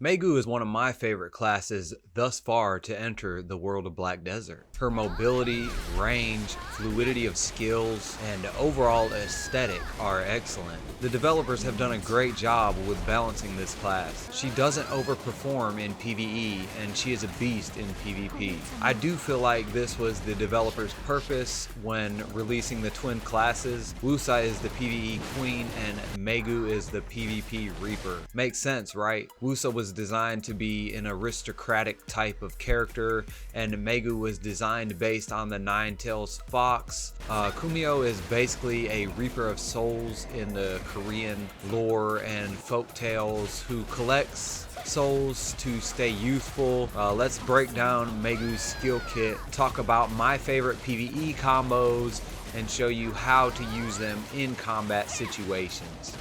Maegu is one of my favorite classes thus far to enter the world of Black Desert. Her mobility, range, fluidity of skills, and overall aesthetic are excellent. The developers have done a great job with balancing this class. She doesn't overperform in PvE, and she is a beast in PvP. I do feel like this was the developers' purpose when releasing the twin classes. Wusa is the PvE queen, and Maegu is the PvP reaper. Makes sense, right? Wusa was designed to be an aristocratic type of character, and Maegu was designed based on the Nine-Tails Fox. Kumio is basically a reaper of souls in the Korean lore and folk tales who collects souls to stay youthful. Let's break down Maegu's skill kit, talk about my favorite PvE combos, and show you how to use them in combat situations.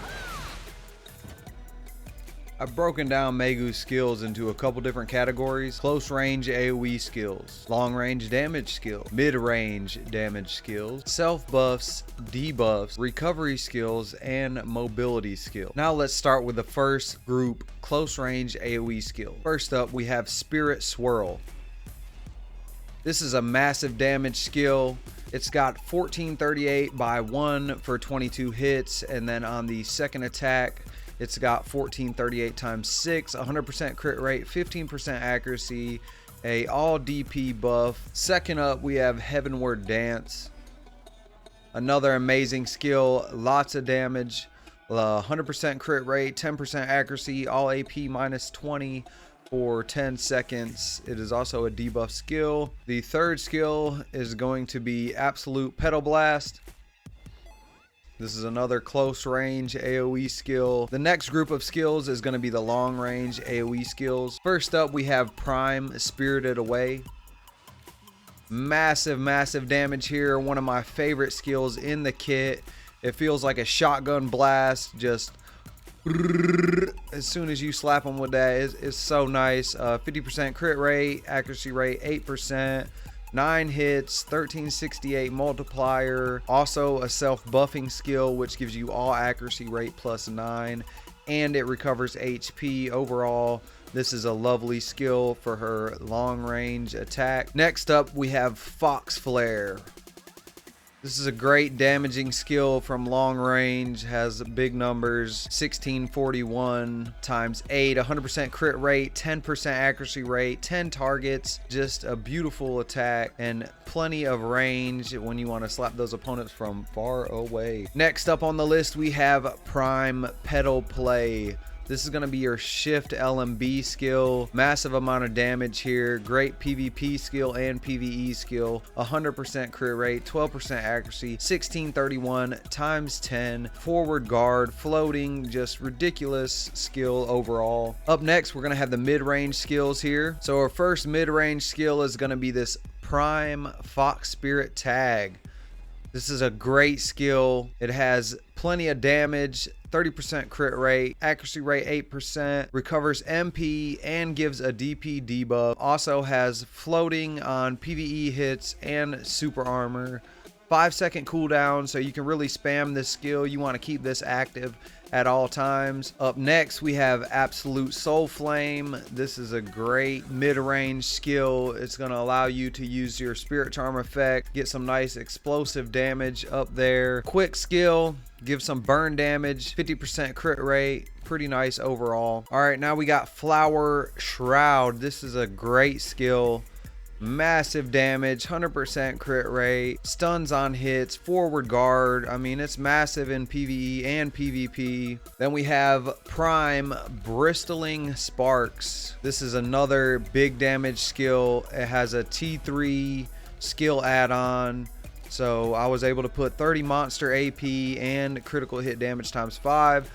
I've broken down Maegu's skills into a couple different categories: close range AoE skills, long range damage skills, mid range damage skills, self buffs, debuffs, recovery skills, and mobility skills. Now let's start with the first group, close range AoE skill. First up, we have Spirit Swirl. This is a massive damage skill. It's got 1438 by 1 for 22 hits, and then on the second attack, it's got 1438 times 6, 100% crit rate, 15% accuracy, a all DP buff. Second up, we have Heavenward Dance. Another amazing skill, lots of damage, 100% crit rate, 10% accuracy, all AP minus 20 for 10 seconds. It is also a debuff skill. The third skill is going to be Absolute Petal Blast. This is another close range AoE skill. The next group of skills is going to be the long range AoE skills. First up, we have Prime Spirited Away. Massive damage here. One of my favorite skills in the kit. It feels like a shotgun blast. Just as soon as you slap them with that, it's so nice. 50% crit rate, accuracy rate 8%. 9 hits, 1368 multiplier, also a self-buffing skill which gives you all accuracy rate plus 9, and it recovers HP. Overall, this is a lovely skill for her long range attack. Next up, we have Fox Flare. This is a great damaging skill from long range, has big numbers, 1641 times 8, 100% crit rate, 10% accuracy rate, 10 targets, just a beautiful attack and plenty of range when you want to slap those opponents from far away. Next up on the list, we have Prime Petal Play. This is going to be your shift LMB skill. Massive amount of damage here. Great PvP skill and PvE skill. 100% crit rate, 12% accuracy, 1631 times 10. Forward guard, floating, just ridiculous skill overall. Up next, we're going to have the mid-range skills here. So our first mid-range skill is going to be this Prime Fox Spirit Tag. This is a great skill. It has plenty of damage, 30% crit rate, accuracy rate 8%, recovers MP and gives a DP debuff. Also has floating on PvE hits and super armor. 5-second cooldown, so you can really spam this skill. You want to keep this active at all times. Up next, we have Absolute Soul Flame. This is a great mid-range skill. It's going to allow you to use your Spirit Charm effect, get some nice explosive damage up there. Quick skill, give some burn damage, 50% crit rate. Pretty nice overall. All right, now we got Flower Shroud. This is a great skill. Massive damage, 100% crit rate, stuns on hits, forward guard. I mean, it's massive in PvE and PvP. Then we have Prime Bristling Sparks. This is another big damage skill. It has a T3 skill add-on. So I was able to put 30 monster AP and critical hit damage times 5%,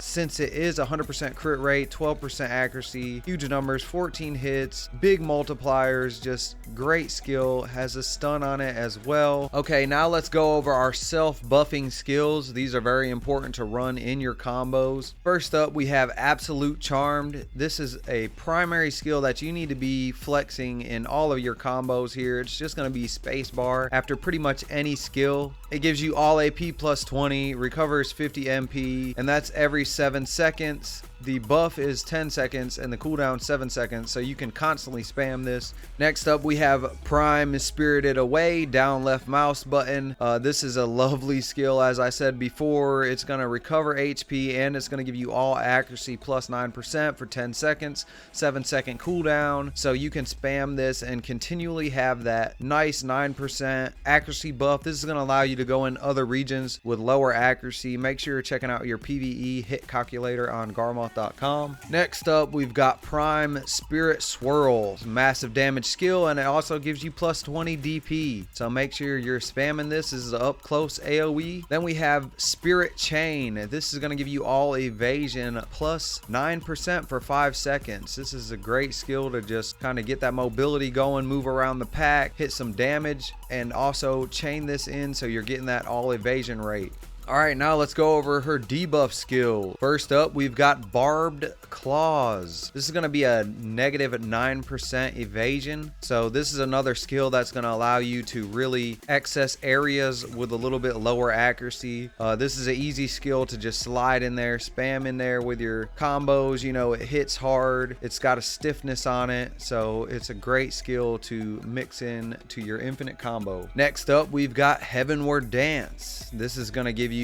since it is 100% crit rate, 12% accuracy, huge numbers, 14 hits, big multipliers, just great skill. Has a stun on it as well. Okay, now let's go over our self-buffing skills. These are very important to run in your combos. First up, we have Absolute Charmed. This is a primary skill that you need to be flexing in all of your combos here. It's just going to be spacebar after pretty much any skill. It gives you all AP plus 20, recovers 50 MP, and that's every 7 seconds. The buff is 10 seconds and the cooldown 7 seconds, so you can constantly spam this. Next up, we have Prime Spirited Away, down left mouse button. This is a lovely skill. As I said before, it's going to recover HP and it's going to give you all accuracy plus 9% for 10 seconds, 7-second cooldown. So you can spam this and continually have that nice 9% accuracy buff. This is going to allow you to go in other regions with lower accuracy. Make sure you're checking out your PVE hit calculator on Garmoth.com. Next up, we've got Prime Spirit Swirl, massive damage skill, and it also gives you plus 20 DP. So make sure you're spamming this. This is an up close AoE. Then we have Spirit Chain. This is going to give you all evasion plus 9% for 5 seconds. This is a great skill to just kind of get that mobility going, move around the pack, hit some damage, and also chain this in so you're getting that all evasion rate. Alright, now let's go over her debuff skill. First up, we've got Barbed Claws. This is going to be a negative 9% evasion. So this is another skill that's going to allow you to really access areas with a little bit lower accuracy. This is an easy skill to just slide in there, spam in there with your combos. You know, it hits hard. It's got a stiffness on it. So it's a great skill to mix in to your infinite combo. Next up, we've got Heavenward Dance. This is going to give you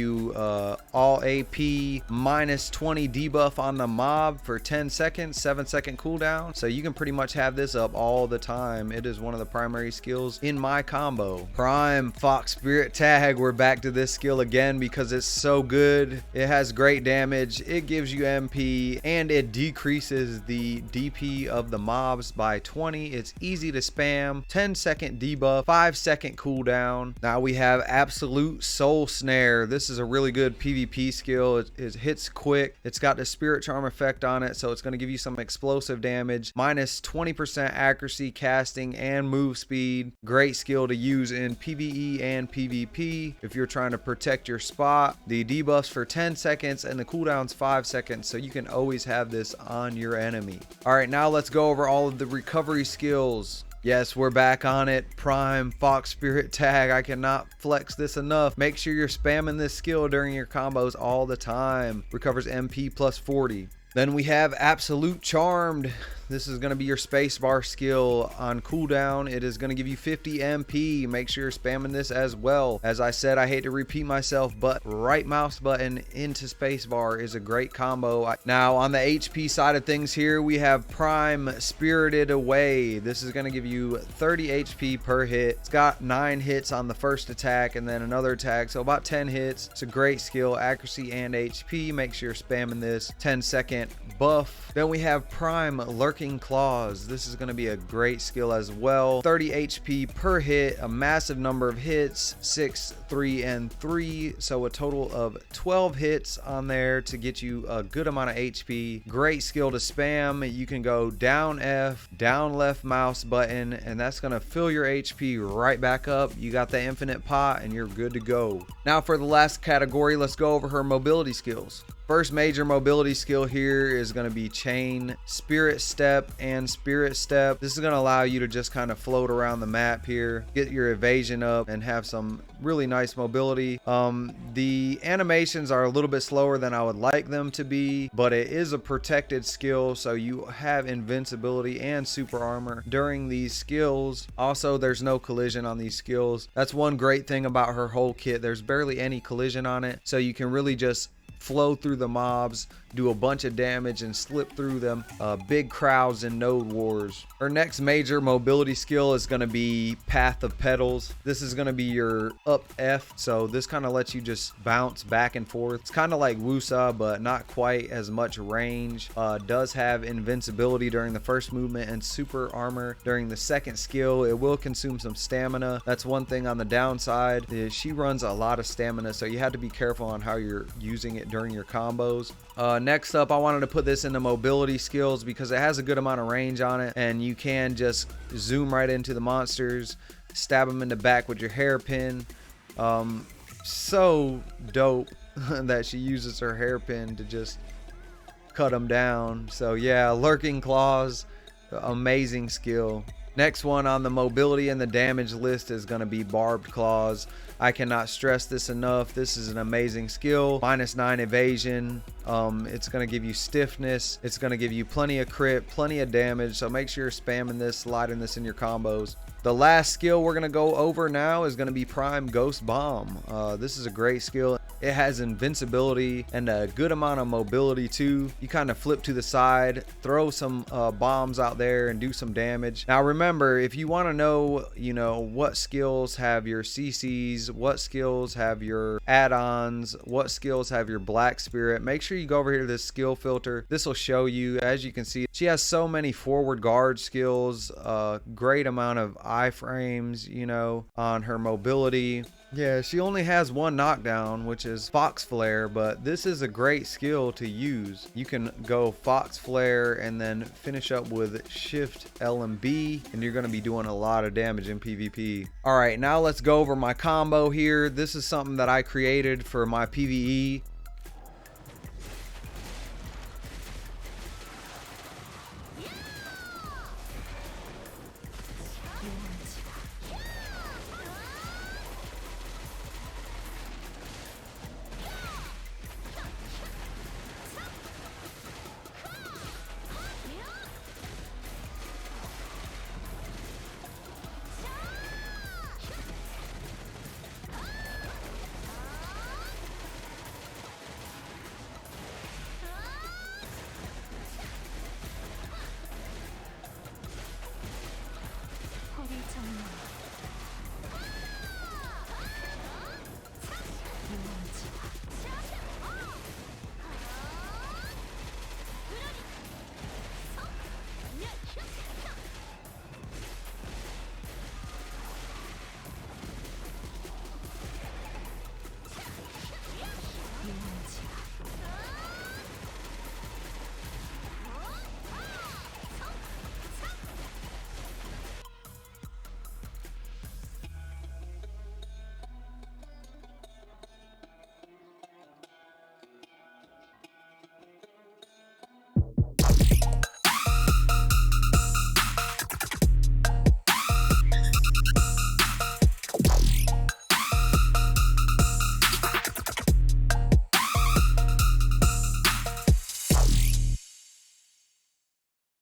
all AP minus 20 debuff on the mob for 10 seconds, 7-second cooldown. So you can pretty much have this up all the time. It is one of the primary skills in my combo. Prime Fox Spirit Tag. We're back to this skill again because it's so good. It has great damage. It gives you MP and it decreases the DP of the mobs by 20. It's easy to spam. 10-second debuff, 5-second cooldown. Now we have Absolute Soul Snare. This is a really good PvP skill. It hits quick. It's got the Spirit Charm effect on it, so it's going to give you some explosive damage. Minus 20% accuracy, casting, and move speed. Great skill to use in PvE and PvP if you're trying to protect your spot. The debuffs for 10 seconds and the cooldown's 5 seconds, so you can always have this on your enemy. Alright, now let's go over all of the recovery skills. Yes, we're back on it. Prime Fox Spirit Tag. I cannot flex this enough. Make sure you're spamming this skill during your combos all the time. Recovers MP plus 40. Then we have Absolute Charmed. This is going to be your spacebar skill on cooldown. It is going to give you 50 MP. Make sure you're spamming this as well. As I said, I hate to repeat myself, but right mouse button into spacebar is a great combo. Now on the HP side of things here, we have Prime Spirited Away. This is going to give you 30 HP per hit. It's got 9 hits on the first attack and then another attack, so about 10 hits. It's a great skill, accuracy and HP. Make sure you're spamming this. 10-second buff. Then we have Prime Lurking Claws. This is going to be a great skill as well. 30 HP per hit, a massive number of hits, 6, 3, and 3. So a total of 12 hits on there to get you a good amount of HP. Great skill to spam. You can go down F, down left mouse button, and that's going to fill your HP right back up. You got the infinite pot and you're good to go. Now for the last category, let's go over her mobility skills. First major mobility skill here is going to be Chain, Spirit Step, and Spirit Step. This is going to allow you to just kind of float around the map here, get your evasion up, and have some really nice mobility. The animations are a little bit slower than I would like them to be, but it is a protected skill, so you have invincibility and super armor during these skills. Also, there's no collision on these skills. That's one great thing about her whole kit. There's barely any collision on it, so you can really just flow through the mobs, do a bunch of damage, and slip through them. Big crowds and node wars. Her next major mobility skill is going to be Path of Petals. This is going to be your up F, so this kind of lets you just bounce back and forth. It's kind of like Wusa, but not quite as much range. Does have invincibility during the first movement and super armor during the second skill. It will consume some stamina. That's one thing on the downside, is she runs a lot of stamina, so you have to be careful on how you're using it during your combos. Next up, I wanted to put this into mobility skills because it has a good amount of range on it, and you can just zoom right into the monsters, stab them in the back with your hairpin. So dope that she uses her hairpin to just cut them down. So yeah, Lurking Claws, amazing skill. Next one on the mobility and the damage list is going to be Barbed Claws. I cannot stress this enough. This is an amazing skill. -9 evasion. It's going to give you stiffness. It's going to give you plenty of crit, plenty of damage. So make sure you're spamming this, sliding this in your combos. The last skill we're going to go over now is going to be Prime Ghost Bomb. This is a great skill. It has invincibility and a good amount of mobility too. You kind of flip to the side, throw some bombs out there and do some damage. Now remember, if you want to know, what skills have your CCs, what skills have your add-ons, what skills have your Black Spirit, make sure you go over here to this skill filter. This will show you. As you can see, she has so many forward guard skills, great amount of iframes, on her mobility. Yeah, she only has one knockdown, which is Fox Flare, but this is a great skill to use. You can go Fox Flare and then finish up with Shift L and B, and you're going to be doing a lot of damage in PvP. All right, now let's go over my combo here. This is something that I created for my PvE.